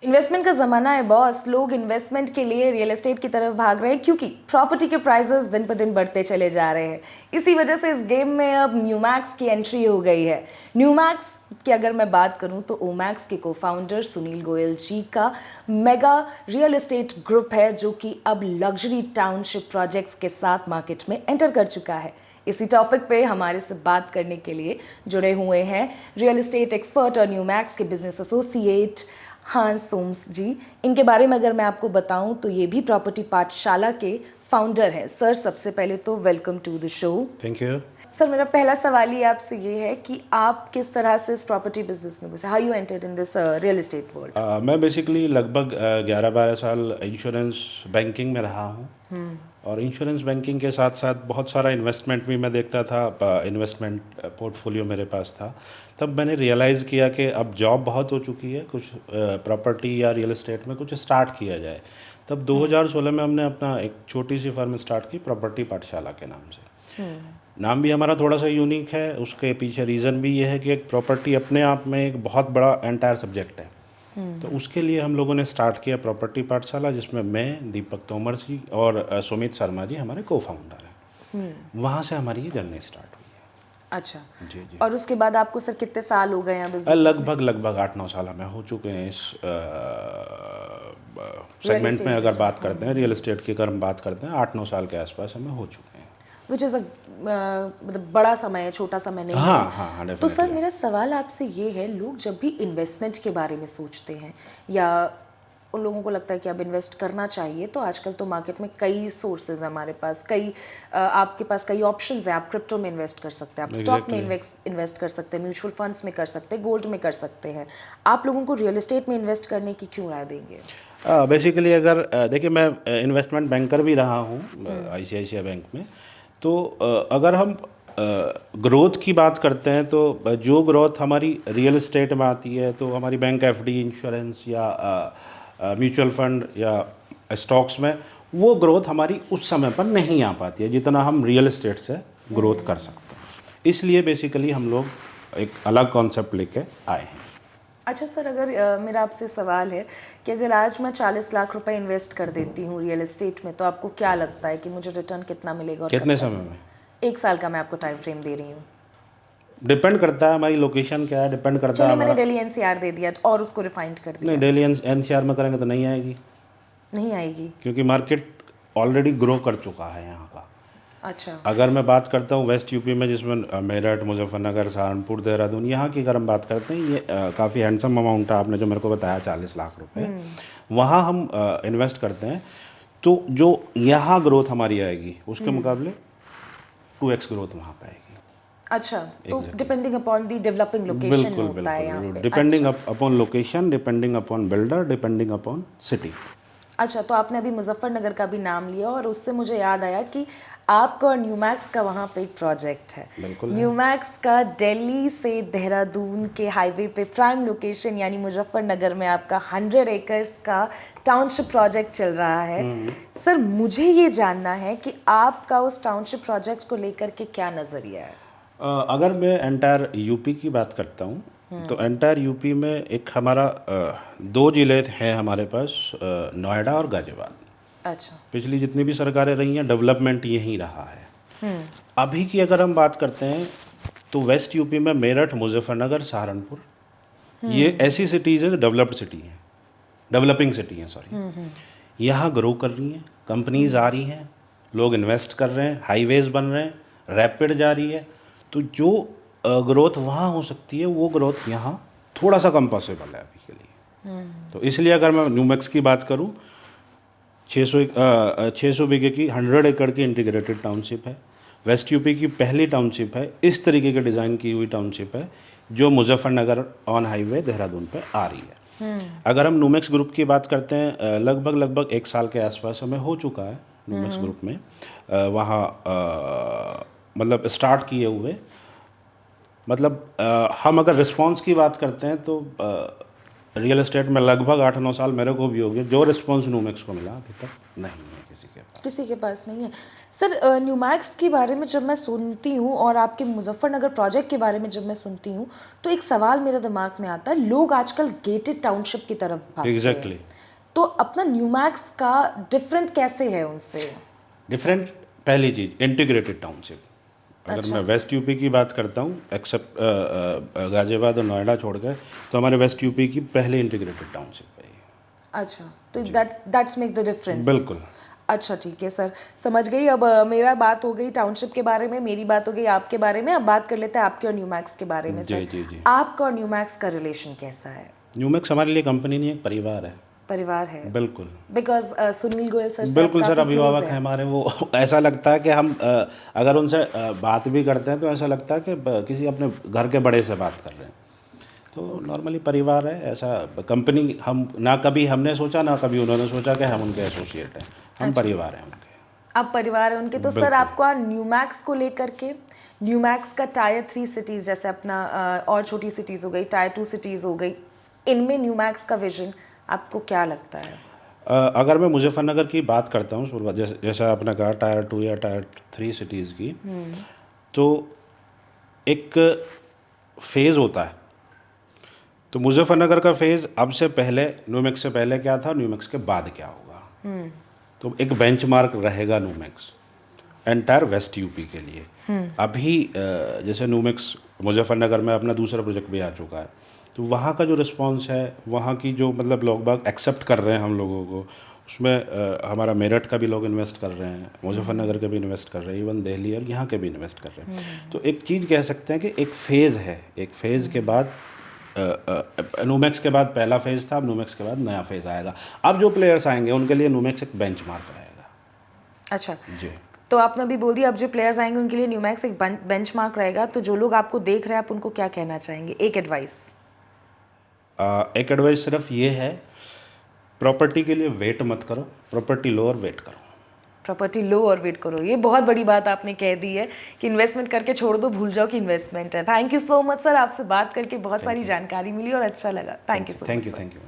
Investment का ज़माना है बॉस। लोग इन्वेस्टमेंट के लिए रियल एस्टेट की तरफ भाग रहे हैं क्योंकि प्रॉपर्टी के प्राइसेस दिन पर दिन बढ़ते चले जा रहे हैं। इसी वजह से इस गेम में अब न्यूमैक्स की एंट्री हो गई है। न्यूमैक्स की अगर मैं बात करूं तो ओमैक्स के को फाउंडर सुनील गोयल जी का मेगा रियल एस्टेट ग्रुप है जो कि अब लग्जरी टाउनशिप प्रोजेक्ट्स के साथ मार्केट में एंटर कर चुका है। इसी टॉपिक पे हमारे से बात करने के लिए जुड़े हुए हैं रियल एस्टेट एक्सपर्ट और न्यूमैक्स के बिजनेस एसोसिएट हांस सोम्स जी। इनके बारे में अगर मैं आपको बताऊं तो ये भी प्रॉपर्टी पाठशाला के फाउंडर हैं। सर, सबसे पहले तो welcome to the show. Thank you. Sir, मेरा पहला सवाल ही आपसे ये है कि आप किस तरह से इस प्रॉपर्टी बिजनेस में घुसे, how you entered in this real estate world? मैं बेसिकली लगभग 11-12 साल इंश्योरेंस बैंकिंग में रहा हूँ और इंश्योरेंस बैंकिंग के साथ साथ बहुत सारा इन्वेस्टमेंट भी मैं देखता था। इन्वेस्टमेंट पोर्टफोलियो मेरे पास था। तब मैंने रियलाइज़ किया कि अब जॉब बहुत हो चुकी है, कुछ प्रॉपर्टी या रियल एस्टेट में कुछ स्टार्ट किया जाए। तब 2016 में हमने अपना एक छोटी सी फर्म स्टार्ट की प्रॉपर्टी पाठशाला के नाम से। नाम भी हमारा थोड़ा सा यूनिक है, उसके पीछे रीज़न भी ये है कि एक प्रॉपर्टी अपने आप में एक बहुत बड़ा एंटायर सब्जेक्ट है। तो उसके लिए हम लोगों ने स्टार्ट किया प्रॉपर्टी पाठशाला, जिसमें मैं, दीपक तोमर जी और सुमित शर्मा जी हमारे को फाउंडर हैं। वहाँ से हमारी ये जर्नी स्टार्ट हुई है। अच्छा जी जी। और उसके बाद आपको सर कितने साल हो गए हैं बिजनेस में? लगभग 8-9 साल हमें हो चुके हैं इस सेगमेंट में। अगर बात करते हैं रियल एस्टेट की, अगर हम बात करते हैं 8-9 साल के आसपास हमें हो चुके हैं। विच इज़ मतलब बड़ा समय है, छोटा समय नहीं है। हाँ, तो सर, मेरा सवाल आपसे ये है, लोग जब भी इन्वेस्टमेंट के बारे में सोचते हैं या उन लोगों को लगता है कि अब इन्वेस्ट करना चाहिए, तो आजकल तो मार्केट में कई सोर्सेज हैं हमारे पास, आपके पास कई ऑप्शंस हैं। आप क्रिप्टो में इन्वेस्ट कर सकते हैं, आप स्टॉक में इन्वेस्ट कर सकते हैं, म्यूचुअल फंड्स में कर सकते हैं, गोल्ड में कर सकते हैं। आप लोगों को रियल एस्टेट में इन्वेस्ट करने की क्यों राय देंगे? बेसिकली अगर देखिए, मैं इन्वेस्टमेंट बैंकर भी रहा हूँ ICICI बैंक में। तो अगर हम ग्रोथ की बात करते हैं तो जो ग्रोथ हमारी रियल एस्टेट में आती है, तो हमारी बैंक FD, इंश्योरेंस या म्यूचुअल फंड या स्टॉक्स में, वो ग्रोथ हमारी उस समय पर नहीं आ पाती है जितना हम रियल एस्टेट से ग्रोथ कर सकते हैं। इसलिए बेसिकली हम लोग एक अलग कॉन्सेप्ट लेके आए हैं। अच्छा सर, अगर मेरा आपसे सवाल है कि अगर आज मैं 40 लाख रुपए इन्वेस्ट कर देती हूँ रियल एस्टेट में, तो आपको क्या लगता है कि मुझे रिटर्न कितना मिलेगा और कितने समय में? 1 साल का मैं आपको टाइम फ्रेम दे रही हूँ। डिपेंड करता है हमारी लोकेशन क्या है, डिपेंड करता है। चलिए, मैंने दिल्ली NCR दे दिया और उसको रिफाइंड कर दिया। नहीं, दिल्ली NCR में करेंगे तो नहीं आएगी, नहीं आएगी क्योंकि मार्केट ऑलरेडी ग्रो कर चुका है यहाँ का। अच्छा। अगर मैं बात करता हूँ वेस्ट यूपी में, जिसमें मेरठ, मुजफ्फरनगर, सहारनपुर, देहरादून, यहाँ की अगर हम बात करते हैं, ये काफ़ी हैंडसम अमाउंट है। आपने जो मेरे को बताया 40 लाख रुपए, वहाँ हम इन्वेस्ट करते हैं, तो जो यहाँ ग्रोथ हमारी आएगी उसके मुकाबले 2x ग्रोथ वहाँ पे आएगी। अच्छा, तो depending upon the developing location होता है यहाँ पे। Depending upon location, depending upon builder, depending upon city. अच्छा, तो आपने अभी मुजफ्फरनगर का भी नाम लिया और उससे मुझे याद आया कि आपका और न्यूमैक्स का वहाँ पे एक प्रोजेक्ट है। बिल्कुल। न्यूमैक्स का दिल्ली से देहरादून के हाईवे पे प्राइम लोकेशन यानी मुजफ्फरनगर में आपका 100 एकर्स का टाउनशिप प्रोजेक्ट चल रहा है। सर, मुझे ये जानना है कि आपका उस टाउनशिप प्रोजेक्ट को लेकर के क्या नज़रिया है? अगर मैं एंटायर यूपी की बात करता हूँ, तो एंटायर यूपी में एक हमारा 2 जिले हैं हमारे पास, नोएडा और गाजियाबाद। अच्छा। पिछली जितनी भी सरकारें रही हैं, डेवलपमेंट यहीं रहा है। अभी की अगर हम बात करते हैं तो वेस्ट यूपी में मेरठ, मुजफ्फरनगर, सहारनपुर, ये ऐसी सिटीज़ हैं जो डेवलप्ड सिटी हैं, डेवलपिंग सिटी हैं, सॉरी। यहाँ ग्रो कर रही हैं, कंपनीज आ रही हैं, लोग इन्वेस्ट कर रहे हैं, हाईवेज बन रहे हैं, रैपिड जा रही है। तो जो ग्रोथ वहाँ हो सकती है, वो ग्रोथ यहाँ थोड़ा सा कम पॉसिबल है अभी के लिए। तो इसलिए अगर मैं न्यूमैक्स की बात करूँ, 600 बीघे की 100 एकड़ की इंटीग्रेटेड टाउनशिप है। वेस्ट यूपी की पहली टाउनशिप है, इस तरीके के डिज़ाइन की हुई टाउनशिप है, जो मुजफ्फरनगर ऑन हाईवे देहरादून पे आ रही है। अगर हम न्यूमेक्स ग्रुप की बात करते हैं, लगभग 1 साल के आसपास हमें हो चुका है न्यूमेक्स ग्रुप में। वहाँ मतलब स्टार्ट किए हुए, मतलब हम अगर रिस्पांस की बात करते हैं तो रियल एस्टेट में लगभग 8-9 साल मेरे को भी हो गए। जो रिस्पांस न्यूमेक्स को मिला अभी तक नहीं है किसी के पास। नहीं है। सर न्यूमैक्स के बारे में जब मैं सुनती हूँ और आपके मुजफ्फरनगर प्रोजेक्ट के बारे में जब मैं सुनती हूँ तो एक सवाल मेरे दिमाग में आता है, लोग आजकल गेटेड टाउनशिप की तरफ भागते हैं। एग्जैक्टली। तो अपना न्यूमैक्स का डिफरेंट कैसे है उनसे? डिफरेंट, पहली चीज़ इंटीग्रेटेड टाउनशिप। अगर मैं वेस्ट यूपी की बात करता हूँ, एक्सेप्ट गाजियाबाद और नोएडा छोड़ के, तो हमारे वेस्ट यूपी की पहली इंटीग्रेटेड टाउनशिप है ये। अच्छा, तो दैट्स मेक द डिफरेंस। बिल्कुल। अच्छा ठीक है सर, समझ गई। अब मेरा बात हो गई टाउनशिप के बारे में, मेरी बात हो गई आपके बारे में। अब बात कर लेते हैं आपके और न्यूमैक्स के बारे में। जी सर जी जी। आपका और न्यूमैक्स का रिलेशन कैसा है? न्यूमेक्स हमारे लिए कंपनी नहीं, एक परिवार है। परिवार है? बिल्कुल बिकॉज सुनील गोयल सर से बिल्कुल आप सर, काफी क्लोज अभिभावक हैं हमारे वो। ऐसा लगता है कि हम अगर उनसे बात भी करते हैं तो ऐसा लगता है कि किसी अपने घर के बड़े से बात कर रहे हैं। तो नॉर्मली परिवार है ऐसा। कंपनी हम ना कभी हमने सोचा ना कभी उन्होंने सोचा कि हम उनके एसोसिएट हैं। हम परिवार हैं उनके। आप परिवार है उनके। तो सर आपका न्यूमैक्स को लेकर के, न्यूमैक्स का टायर 3 सिटीज़ जैसे अपना और छोटी सिटीज़ हो गई, टायर 2 सिटीज़ हो गई, इनमें न्यूमैक्स का विजन आपको क्या लगता है? अगर मैं मुजफ्फरनगर की बात करता हूँ, जैसा आपने कहा टायर 2 या टायर 3 सिटीज़ की, तो एक फेज़ होता है। तो मुजफ्फरनगर का फेज़ अब से पहले, न्यूमेक्स से पहले क्या था, न्यूमेक्स के बाद क्या होगा। तो एक बेंचमार्क रहेगा न्यूमेक्स एंटायर वेस्ट यूपी के लिए। अभी जैसे न्यूमेक्स मुजफ्फरनगर में अपना दूसरा प्रोजेक्ट भी आ चुका है, तो वहाँ का जो रिस्पांस है, वहाँ की जो मतलब लोग बाग एक्सेप्ट कर रहे हैं हम लोगों को, उसमें हमारा मेरठ का भी लोग इन्वेस्ट कर रहे हैं, मुजफ्फरनगर के भी इन्वेस्ट कर रहे हैं, इवन दिल्ली और यहाँ के भी इन्वेस्ट कर रहे हैं। तो एक चीज़ कह सकते हैं कि एक फ़ेज़ है। एक फ़ेज़ के बाद न्यूमेक्स के बाद पहला फेज़ था, अब न्यूमेक्स के बाद नया फेज़ आएगा। अब जो प्लेयर्स आएंगे उनके लिए न्यूमेक्स एक बेंचमार्क रहेगा। अच्छा जी। तो आपने अभी बोल दिया अब जो प्लेयर्स आएंगे उनके लिए न्यूमैक्स एक बेंचमार्क रहेगा। तो जो लोग आपको देख रहे हैं आप उनको क्या कहना चाहेंगे, एक एडवाइस? एक एडवाइस सिर्फ ये है, प्रॉपर्टी के लिए वेट मत करो, प्रॉपर्टी लो और वेट करो। प्रॉपर्टी लो और वेट करो, ये बहुत बड़ी बात आपने कह दी है कि इन्वेस्टमेंट करके छोड़ दो, भूल जाओ कि इन्वेस्टमेंट है। Thank you so much sir, आपसे बात करके बहुत सारी जानकारी मिली और अच्छा लगा। Thank you so much. Thank you.